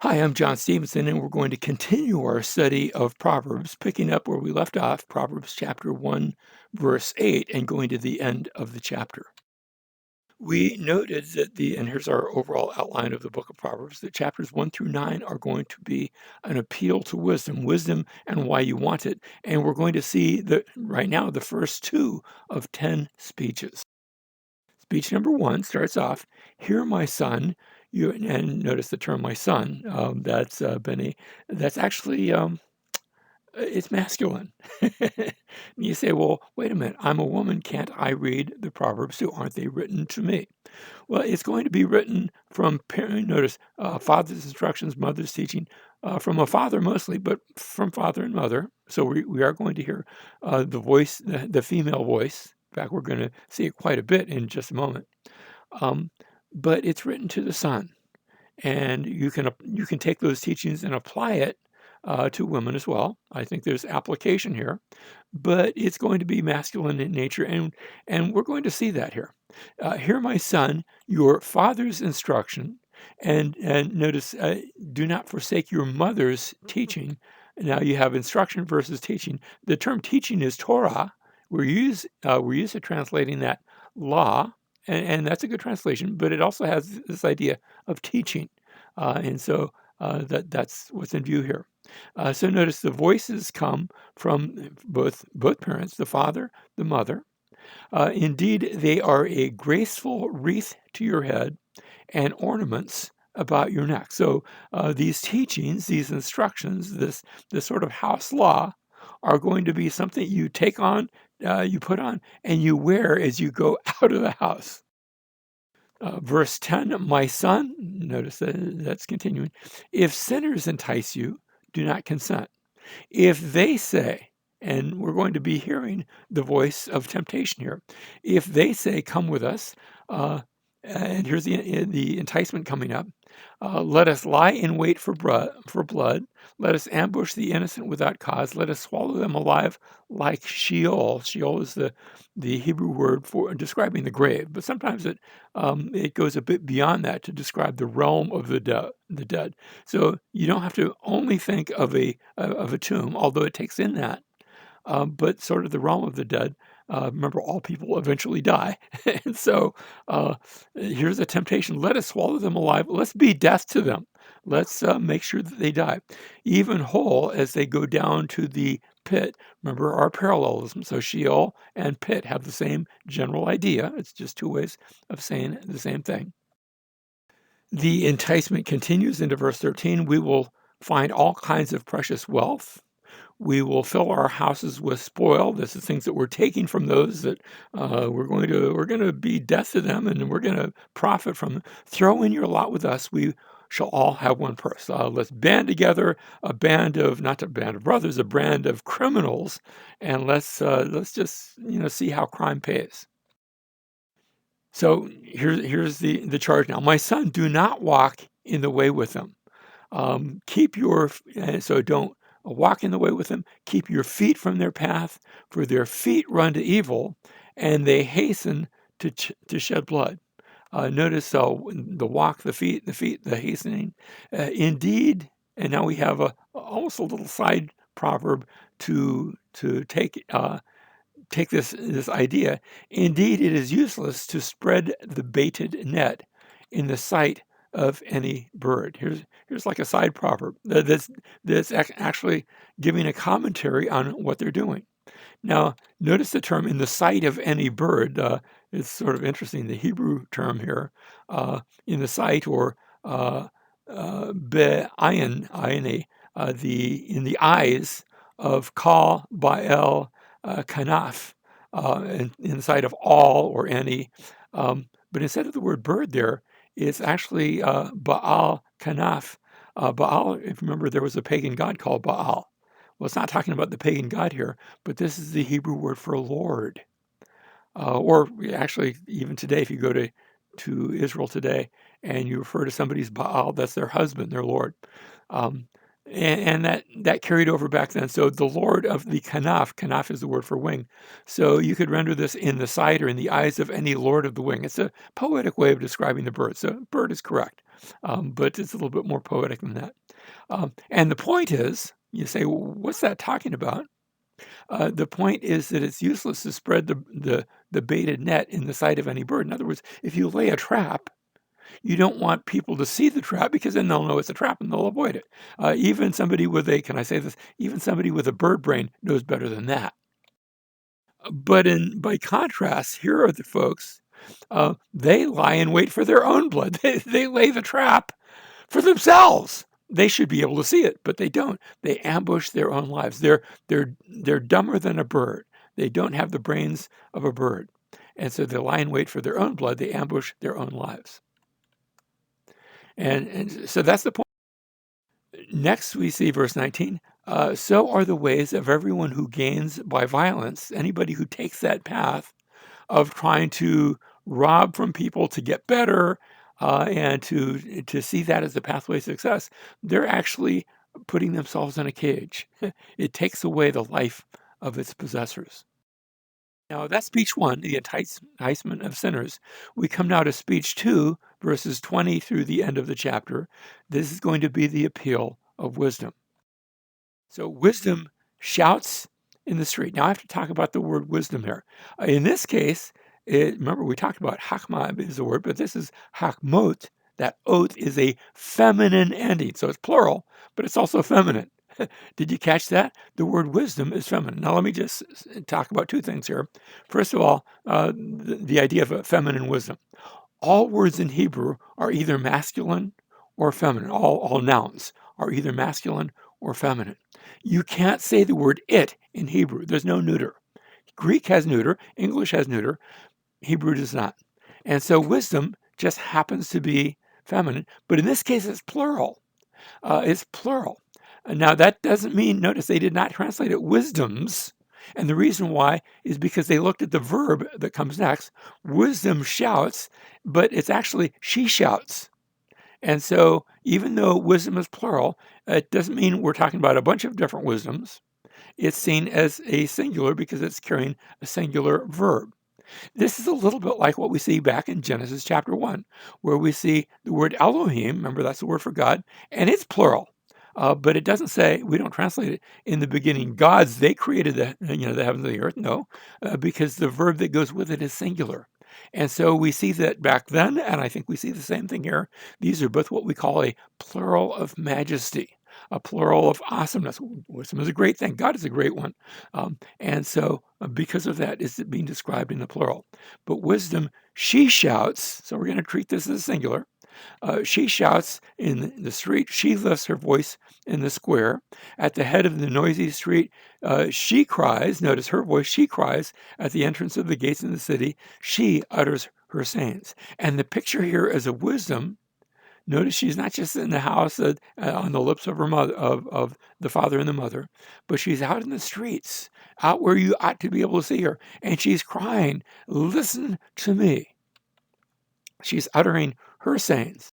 Hi, I'm John Stevenson, and we're going to continue our study of Proverbs, picking up where we left off, Proverbs chapter 1, verse 8, and going to the end of the chapter. We noted and here's our overall outline of the book of Proverbs, that chapters 1 through 9 are going to be an appeal to wisdom and why you want it. And we're going to see right now the first two of 10 speeches. Speech number 1 starts off, "Hear, my son," and notice the term "my son." That's actually it's masculine. You say, "Well, wait a minute. I'm a woman. Can't I read the Proverbs too? Aren't they written to me?" Well, it's going to be written from parent. Notice father's instructions, mother's teaching, from a father mostly, but from father and mother. So we are going to hear the voice, the female voice. In fact, we're going to see it quite a bit in just a moment. Um, but it's written to the son, and you can take those teachings and apply it to women as well. I think there's application here, but it's going to be masculine in nature, and we're going to see that here. Hear, my son, your father's instruction, and notice, do not forsake your mother's teaching. Now you have instruction versus teaching. The term teaching is Torah. We're used to translating that law, and that's a good translation, but it also has this idea of teaching. That's what's in view here. So notice the voices come from both parents, the father, the mother. Indeed, they are a graceful wreath to your head and ornaments about your neck. So these teachings, these instructions, this sort of house law, are going to be something you take on, you put on, and you wear as you go out of the house. Verse 10, my son, notice that's continuing. If sinners entice you, do not consent. If they say, and we're going to be hearing the voice of temptation here, if they say, come with us, and here's the enticement coming up. Let us lie in wait for blood. Let us ambush the innocent without cause. Let us swallow them alive like Sheol. Sheol is the Hebrew word for describing the grave, but sometimes it goes a bit beyond that to describe the realm of the dead. So you don't have to only think of a tomb, although it takes in that, but sort of the realm of the dead. Remember, all people eventually die. And so here's a temptation. Let us swallow them alive. Let's be death to them. Let's make sure that they die, even whole as they go down to the pit. Remember our parallelism. So Sheol and pit have the same general idea. It's just two ways of saying the same thing. The enticement continues into verse 13. We will find all kinds of precious wealth. We will fill our houses with spoil. This is things that we're taking from those that we're going to be death to them, and we're going to profit from them. Throw in your lot with us. We shall all have one purse. Let's band together, a band of not a band of brothers, a band of criminals, and let's just see how crime pays. So here's the charge now. My son, do not walk in the way with them. Keep your so don't walk in the way with them. Keep your feet from their path, for their feet run to evil, and they hasten to shed blood. Notice the walk, the feet, the hastening. Indeed, and now we have almost a little side proverb to take this idea. Indeed, it is useless to spread the baited net in the sight of any bird. Here's like a side proverb that's actually giving a commentary on what they're doing. Now, notice the term "in the sight of any bird." It's sort of interesting. The Hebrew term here, "in the sight," or be'ayin, in the eyes of Kal, Baal, Kanaf, in the sight of all or any. But instead of the word bird there, it's actually Baal Kanaf. Baal, if you remember, there was a pagan god called Baal. Well, it's not talking about the pagan god here, but this is the Hebrew word for Lord. Or actually, even today, if you go to Israel today and you refer to somebody's Baal, that's their husband, their Lord. Um, and that carried over back then. So the Lord of the Kanaf is the word for wing. So you could render this in the sight or in the eyes of any Lord of the wing. It's a poetic way of describing the bird. So bird is correct. but it's a little bit more poetic than that. And the point is, you say, well, what's that talking about? The point is that it's useless to spread the baited net in the sight of any bird. In other words, if you lay a trap, you don't want people to see the trap because then they'll know it's a trap and they'll avoid it. Even somebody with a, can I say this? Even somebody with a bird brain knows better than that. But by contrast, here are the folks, they lie in wait for their own blood. They lay the trap for themselves. They should be able to see it, but they don't. They ambush their own lives. They're dumber than a bird. They don't have the brains of a bird. And so they lie in wait for their own blood. They ambush their own lives. And so that's the point. Next, we see verse 19. So are the ways of everyone who gains by violence. Anybody who takes that path of trying to rob from people to get better, and to see that as a pathway to success, they're actually putting themselves in a cage. It takes away the life of its possessors. Now, that's speech 1, the enticement of sinners. We come now to speech 2, verses 20 through the end of the chapter. This is going to be the appeal of wisdom. So wisdom shouts in the street. Now I have to talk about the word wisdom here. In this case, remember we talked about hakma is the word, but this is hakmot. That oath is a feminine ending. So it's plural, but it's also feminine. Did you catch that? The word wisdom is feminine. Now let me just talk about two things here. First of all, the idea of a feminine wisdom. All words in Hebrew are either masculine or feminine. All nouns are either masculine or feminine. You can't say the word it in Hebrew. There's no neuter. Greek has neuter, English has neuter, Hebrew does not. And so wisdom just happens to be feminine, but in this case it's plural. It's plural. Now that doesn't mean, notice they did not translate it wisdoms. And the reason why is because they looked at the verb that comes next. Wisdom shouts, but it's actually she shouts. And so even though wisdom is plural, it doesn't mean we're talking about a bunch of different wisdoms. It's seen as a singular because it's carrying a singular verb. This is a little bit like what we see back in Genesis chapter 1, where we see the word Elohim, remember that's the word for God, and it's plural. But it doesn't say, we don't translate it, in the beginning, gods, they created the heavens and the earth. No, because the verb that goes with it is singular. And so we see that back then, and I think we see the same thing here. These are both what we call a plural of majesty, a plural of awesomeness. Wisdom is a great thing. God is a great one. And so because of that, it's being described in the plural. But wisdom, she shouts, so we're going to treat this as singular. She shouts in the street. She lifts her voice in the square. At the head of the noisy street, she cries. Notice her voice. She cries at the entrance of the gates in the city. She utters her sayings. And the picture here is of wisdom. Notice she's not just in the house on the lips of her mother, of the father and the mother, but she's out in the streets, out where you ought to be able to see her. And she's crying, listen to me. She's uttering her sayings.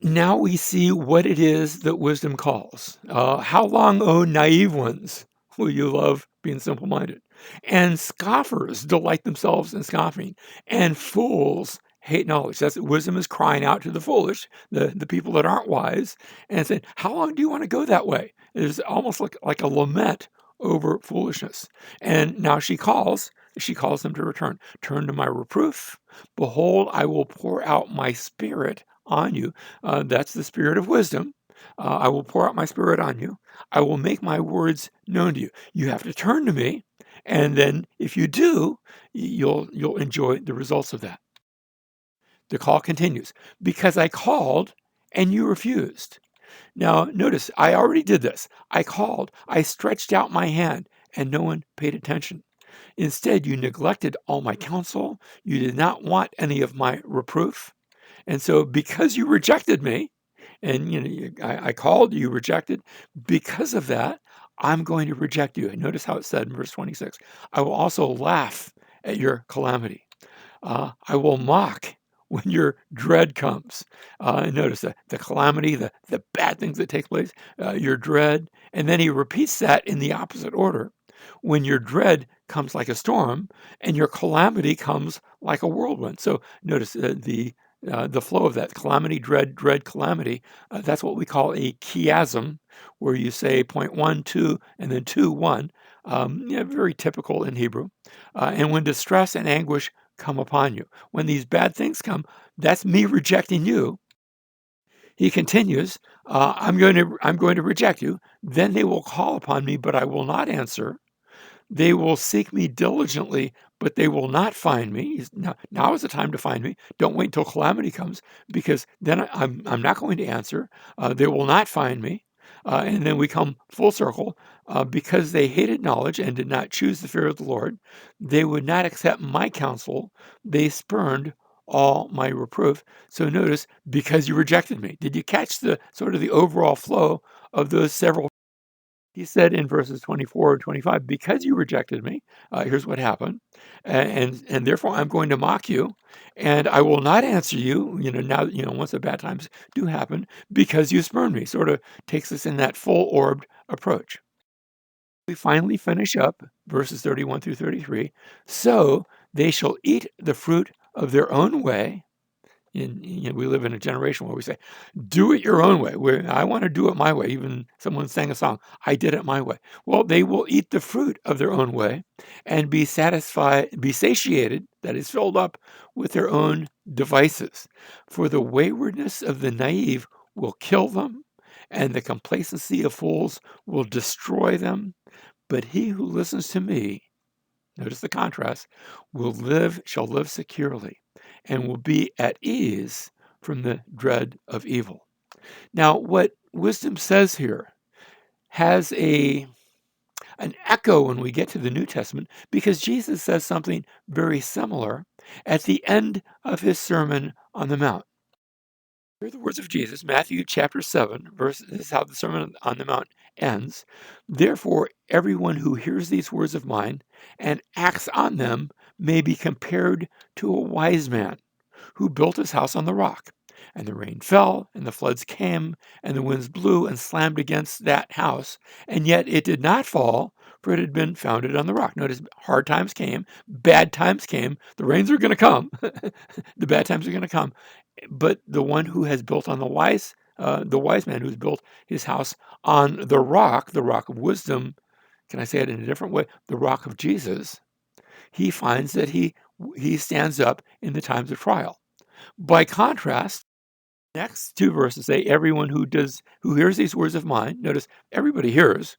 Now we see what it is that wisdom calls. How long, O naive ones, will you love being simple-minded? And scoffers delight themselves in scoffing, and fools hate knowledge. That's wisdom is crying out to the foolish, the people that aren't wise, and saying, how long do you want to go that way? It's almost like a lament over foolishness. And now she calls them to return. Turn to my reproof. Behold, I will pour out my spirit on you. That's the spirit of wisdom. I will pour out my spirit on you. I will make my words known to you. You have to turn to me, and then if you do, you'll enjoy the results of that. The call continues. Because I called and you refused. Now, notice, I already did this. I called. I stretched out my hand, and no one paid attention. Instead, you neglected all my counsel. You did not want any of my reproof. And so because you rejected me, and I called, you rejected, because of that, I'm going to reject you. And notice how it said in verse 26, I will also laugh at your calamity. I will mock when your dread comes. And notice the calamity, the bad things that take place, your dread. And then he repeats that in the opposite order. When your dread comes like a storm and your calamity comes like a whirlwind. So notice the the flow of that calamity, dread, dread, calamity. That's what we call a chiasm, where you say point 1, 2, and then 2, 1. Yeah, very typical in Hebrew. And when distress and anguish come upon you, when these bad things come, that's me rejecting you. He continues, I'm going to reject you. Then they will call upon me, but I will not answer. They will seek me diligently, but they will not find me. Now is the time to find me. Don't wait until calamity comes, because then I'm not going to answer. They will not find me. And then we come full circle. Because they hated knowledge and did not choose the fear of the Lord, they would not accept my counsel. They spurned all my reproof. So notice, because you rejected me. Did you catch the sort of the overall flow of those several? He said in verses 24 and 25, because you rejected me, here's what happened. And therefore I'm going to mock you, and I will not answer you, now, once the bad times do happen, because you spurned me. Sort of takes us in that full orbed approach. We finally finish up verses 31 through 33. So they shall eat the fruit of their own way. We live in a generation where we say, do it your own way. I want to do it my way. Even someone sang a song, I did it my way. Well, they will eat the fruit of their own way and be satisfied, be satiated, that is filled up with their own devices. For the waywardness of the naive will kill them, and the complacency of fools will destroy them. But he who listens to me, notice the contrast, shall live securely and will be at ease from the dread of evil. Now, what wisdom says here has an echo when we get to the New Testament, because Jesus says something very similar at the end of his Sermon on the Mount. Here are the words of Jesus, Matthew chapter 7, this is how the Sermon on the Mount ends. Therefore, everyone who hears these words of mine and acts on them may be compared to a wise man who built his house on the rock. And the rain fell, and the floods came, and the winds blew and slammed against that house, and yet it did not fall, for it had been founded on the rock. Notice, hard times came, bad times came, the rains are going to come, the bad times are going to come, but the one who has built on the wise man who's built his house on the rock of wisdom, can I say it in a different way? The rock of Jesus, he finds that he stands up in the times of trial. By contrast, next two verses say, everyone who hears these words of mine, notice everybody hears,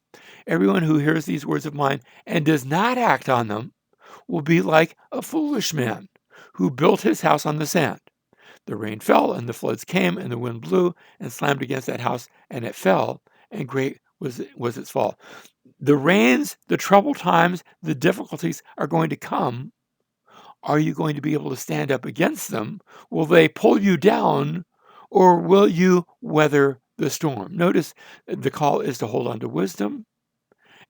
everyone who hears these words of mine and does not act on them will be like a foolish man who built his house on the sand. The rain fell, and the floods came, and the wind blew and slammed against that house, and it fell, and great was its fall. The rains, the troubled times, the difficulties are going to come. Are you going to be able to stand up against them? Will they pull you down, or will you weather the storm? Notice the call is to hold on to wisdom,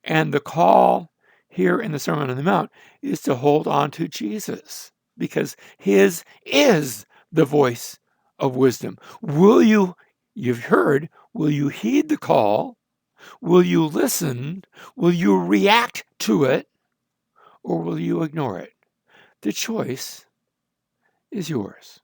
and the call here in the Sermon on the Mount is to hold on to Jesus, because his is the voice of wisdom. You've heard, will you heed the call? Will you listen? Will you react to it? Or will you ignore it? The choice is yours.